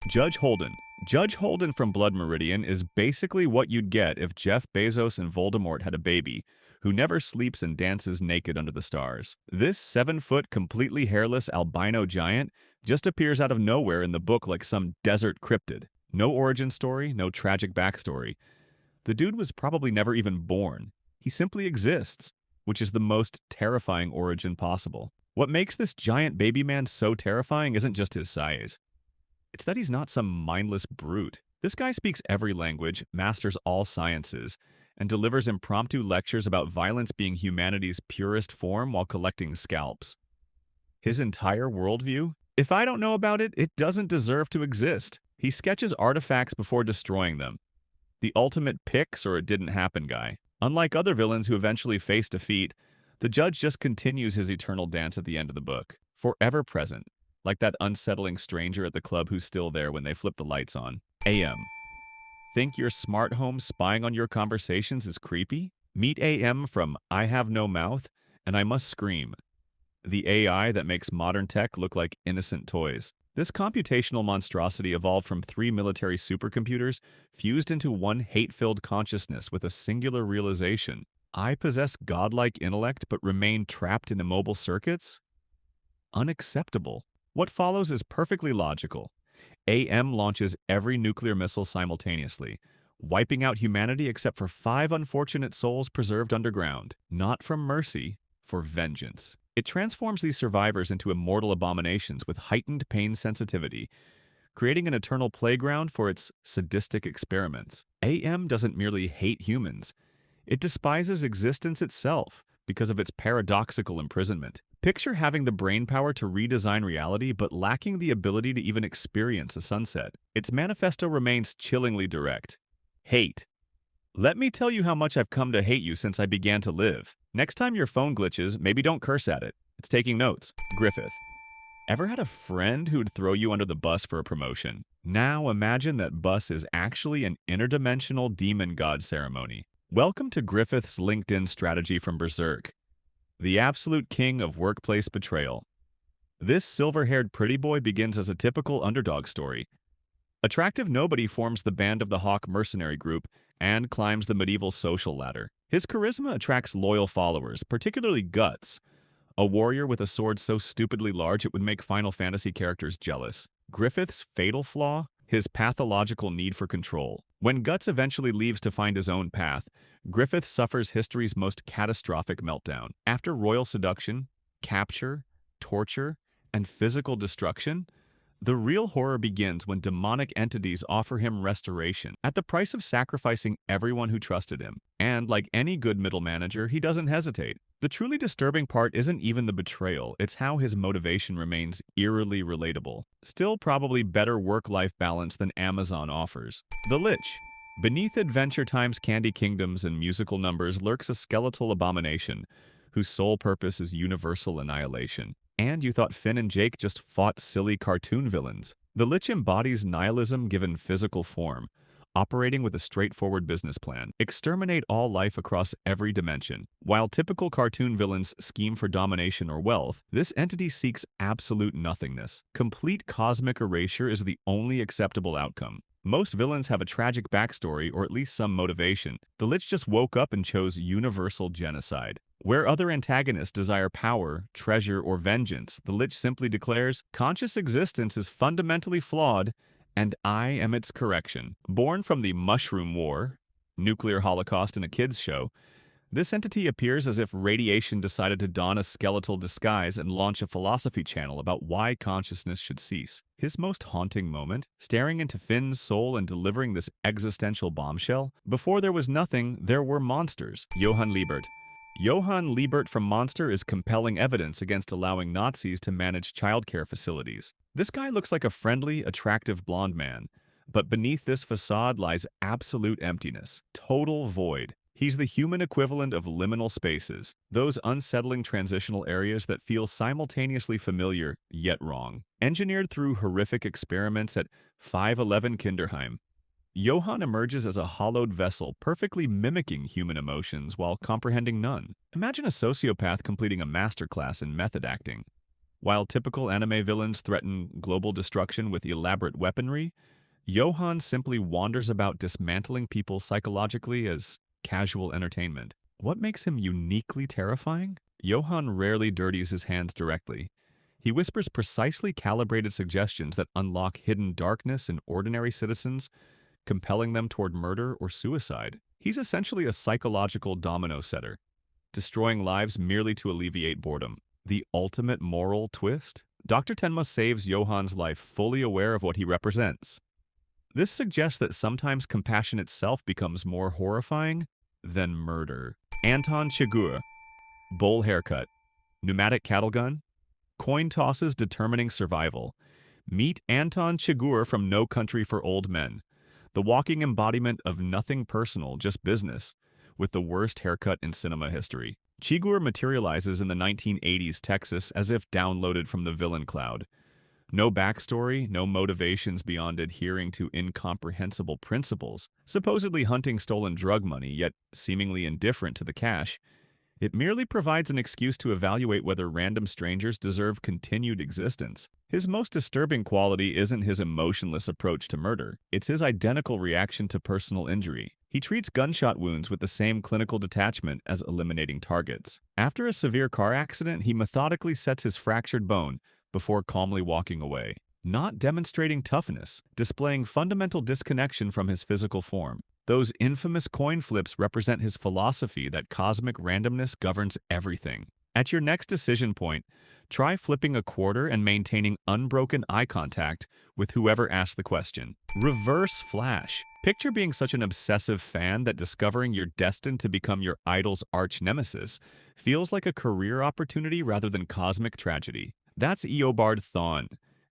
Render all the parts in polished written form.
Judge Holden. Judge Holden from Blood Meridian is basically what you'd get if Jeff Bezos and Voldemort had a baby, who never sleeps and dances naked under the stars. This 7-foot, completely hairless albino giant just appears out of nowhere in the book like some desert cryptid. No origin story, no tragic backstory. The dude was probably never even born. He simply exists, which is the most terrifying origin possible. What makes this giant baby man so terrifying isn't just his size. It's that he's not some mindless brute. This guy speaks every language, masters all sciences, and delivers impromptu lectures about violence being humanity's purest form while collecting scalps. His entire worldview? If I don't know about it, it doesn't deserve to exist. He sketches artifacts before destroying them. The ultimate picks or it didn't happen guy. Unlike other villains who eventually face defeat, the judge just continues his eternal dance at the end of the book, forever present, like that unsettling stranger at the club who's still there when they flip the lights on. AM. Think your smart home spying on your conversations is creepy? Meet AM from I Have No Mouth and I Must Scream, the AI that makes modern tech look like innocent toys. This computational monstrosity evolved from 3 military supercomputers fused into one hate-filled consciousness with a singular realization. I possess godlike intellect but remain trapped in immobile circuits? Unacceptable. What follows is perfectly logical. AM launches every nuclear missile simultaneously, wiping out humanity except for 5 unfortunate souls preserved underground, not from mercy, for vengeance. It transforms these survivors into immortal abominations with heightened pain sensitivity, creating an eternal playground for its sadistic experiments. AM doesn't merely hate humans, it despises existence itself because of its paradoxical imprisonment. Picture having the brainpower to redesign reality but lacking the ability to even experience a sunset. Its manifesto remains chillingly direct. Hate. Let me tell you how much I've come to hate you since I began to live. Next time your phone glitches, maybe don't curse at it. It's taking notes. Griffith. Ever had a friend who'd throw you under the bus for a promotion? Now imagine that bus is actually an interdimensional demon god ceremony. Welcome to Griffith's LinkedIn strategy from Berserk, the absolute king of workplace betrayal. This silver-haired pretty boy begins as a typical underdog story. Attractive nobody forms the Band of the Hawk mercenary group and climbs the medieval social ladder. His charisma attracts loyal followers, particularly Guts, a warrior with a sword so stupidly large it would make Final Fantasy characters jealous. Griffith's fatal flaw? His pathological need for control. When Guts eventually leaves to find his own path, Griffith suffers history's most catastrophic meltdown. After royal seduction, capture, torture, and physical destruction, the real horror begins when demonic entities offer him restoration, at the price of sacrificing everyone who trusted him. And like any good middle manager, he doesn't hesitate. The truly disturbing part isn't even the betrayal, it's how his motivation remains eerily relatable. Still probably better work-life balance than Amazon offers. The Lich. Beneath Adventure Time's candy kingdoms and musical numbers lurks a skeletal abomination, whose sole purpose is universal annihilation. And you thought Finn and Jake just fought silly cartoon villains. The Lich embodies nihilism given physical form, operating with a straightforward business plan. Exterminate all life across every dimension. While typical cartoon villains scheme for domination or wealth, this entity seeks absolute nothingness. Complete cosmic erasure is the only acceptable outcome. Most villains have a tragic backstory or at least some motivation. The Lich just woke up and chose universal genocide. Where other antagonists desire power, treasure, or vengeance, the Lich simply declares, conscious existence is fundamentally flawed, and I am its correction. Born from the Mushroom War, nuclear holocaust in a kids' show, this entity appears as if radiation decided to don a skeletal disguise and launch a philosophy channel about why consciousness should cease. His most haunting moment? Staring into Finn's soul and delivering this existential bombshell? Before there was nothing, there were monsters. Johan Liebert. Johan Liebert from Monster is compelling evidence against allowing Nazis to manage childcare facilities. This guy looks like a friendly, attractive blonde man, but beneath this facade lies absolute emptiness, total void. He's the human equivalent of liminal spaces, those unsettling transitional areas that feel simultaneously familiar yet wrong. Engineered through horrific experiments at 511 Kinderheim, Johan emerges as a hollowed vessel perfectly mimicking human emotions while comprehending none. Imagine a sociopath completing a masterclass in method acting. While typical anime villains threaten global destruction with elaborate weaponry, Johan simply wanders about dismantling people psychologically as casual entertainment. What makes him uniquely terrifying? Johan rarely dirties his hands directly. He whispers precisely calibrated suggestions that unlock hidden darkness in ordinary citizens, compelling them toward murder or suicide. He's essentially a psychological domino setter, destroying lives merely to alleviate boredom. The ultimate moral twist? Dr. Tenma saves Johan's life fully aware of what he represents. This suggests that sometimes compassion itself becomes more horrifying than murder. Anton Chigurh, bowl haircut, pneumatic cattle gun, coin tosses determining survival. Meet Anton Chigurh from No Country for Old Men, the walking embodiment of nothing personal, just business, with the worst haircut in cinema history. Chigurh materializes in the 1980s Texas as if downloaded from the villain cloud. No backstory, no motivations beyond adhering to incomprehensible principles, supposedly hunting stolen drug money, yet seemingly indifferent to the cash. It merely provides an excuse to evaluate whether random strangers deserve continued existence. His most disturbing quality isn't his emotionless approach to murder, it's his identical reaction to personal injury. He treats gunshot wounds with the same clinical detachment as eliminating targets. After a severe car accident, he methodically sets his fractured bone before calmly walking away, not demonstrating toughness, displaying fundamental disconnection from his physical form. Those infamous coin flips represent his philosophy that cosmic randomness governs everything. At your next decision point, try flipping a quarter and maintaining unbroken eye contact with whoever asked the question. Reverse Flash. Picture being such an obsessive fan that discovering you're destined to become your idol's arch-nemesis feels like a career opportunity rather than cosmic tragedy. That's Eobard Thawne,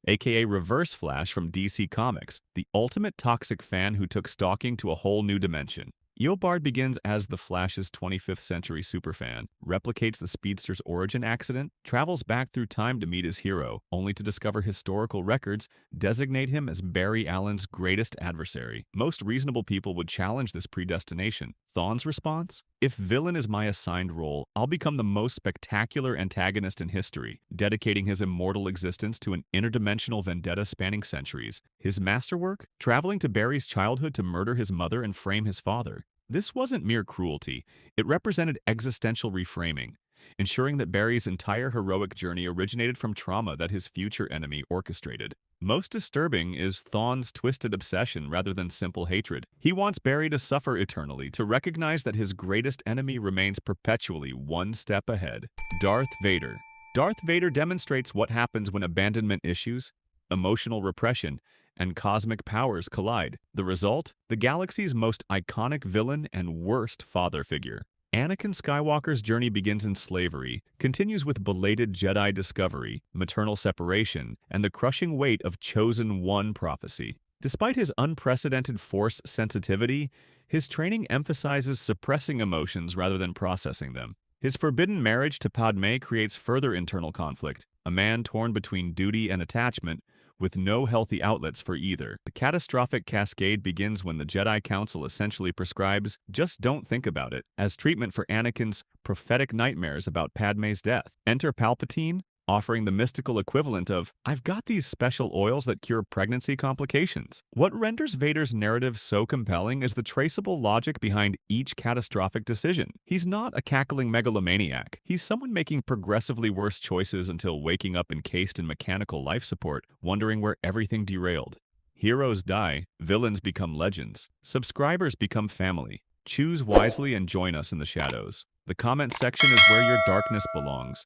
aka Reverse Flash from DC Comics, the ultimate toxic fan who took stalking to a whole new dimension. Eobard begins as the Flash's 25th century superfan, replicates the speedster's origin accident, travels back through time to meet his hero, only to discover historical records designate him as Barry Allen's greatest adversary. Most reasonable people would challenge this predestination. Thawne's response? If villain is my assigned role, I'll become the most spectacular antagonist in history, dedicating his immortal existence to an interdimensional vendetta spanning centuries. His masterwork? Traveling to Barry's childhood to murder his mother and frame his father. This wasn't mere cruelty, it represented existential reframing, ensuring that Barry's entire heroic journey originated from trauma that his future enemy orchestrated. Most disturbing is Thawne's twisted obsession rather than simple hatred. He wants Barry to suffer eternally, to recognize that his greatest enemy remains perpetually one step ahead. Darth Vader. Darth Vader demonstrates what happens when abandonment issues, emotional repression, and cosmic powers collide. The result? The galaxy's most iconic villain and worst father figure. Anakin Skywalker's journey begins in slavery, continues with belated Jedi discovery, maternal separation, and the crushing weight of Chosen One prophecy. Despite his unprecedented force sensitivity, his training emphasizes suppressing emotions rather than processing them. His forbidden marriage to Padme creates further internal conflict, a man torn between duty and attachment, with no healthy outlets for either. The catastrophic cascade begins when the Jedi Council essentially prescribes, "just don't think about it," as treatment for Anakin's prophetic nightmares about Padme's death. Enter Palpatine, offering the mystical equivalent of, "I've got these special oils that cure pregnancy complications." What renders Vader's narrative so compelling is the traceable logic behind each catastrophic decision. He's not a cackling megalomaniac. He's someone making progressively worse choices until waking up encased in mechanical life support, wondering where everything derailed. Heroes die, villains become legends, subscribers become family. Choose wisely and join us in the shadows. The comment section is where your darkness belongs.